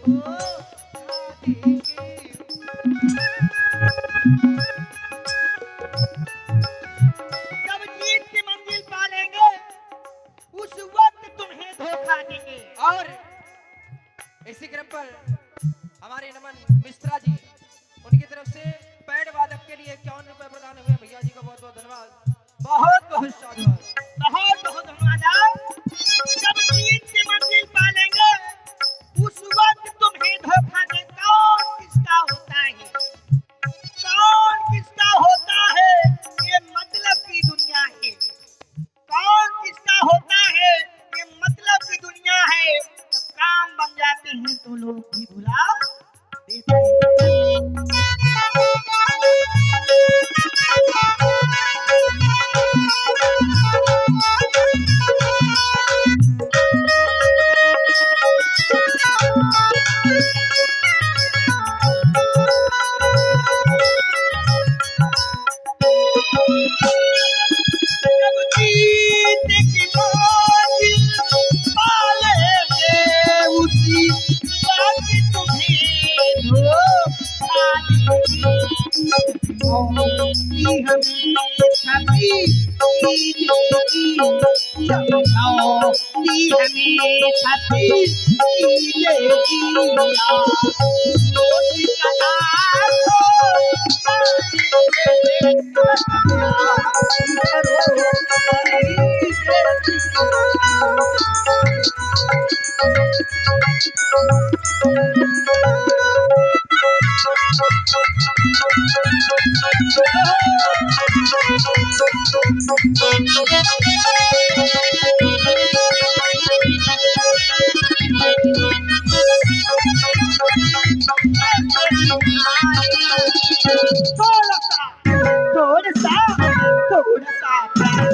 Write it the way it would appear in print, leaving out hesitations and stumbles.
जब जीत की मंजिल पालेंगे उस वक्त तुम्हें धोखा देंगे। और इसी क्रम पर हमारे नमन मिश्रा जी, उनकी तरफ से पैड वादक के लिए 51 रुपए प्रदान हुए। भैया जी का बहुत बहुत धन्यवाद, बहुत बहुत साधुवाद। बहुत बहुत धन्यवाद। जब जीत की मंजिल पालेंगे उस वक्त तुम्हें धोखा दे। कौन किसका होता है, कौन किसका होता है, ये मतलब की दुनिया है। कौन किसका होता है, ये मतलब की दुनिया है। तो काम बन जाते हैं तो लोग भी भुला देते हैं। जब जीत की मंजिल पालेंगे उसी वक्त तुम्हें धोखा देंगे। मौती हमें छवि देगी, मौती हमें छवि देगी। दोष सदा थोड़ा सा थोड़ा सा थोड़ा सा प्यार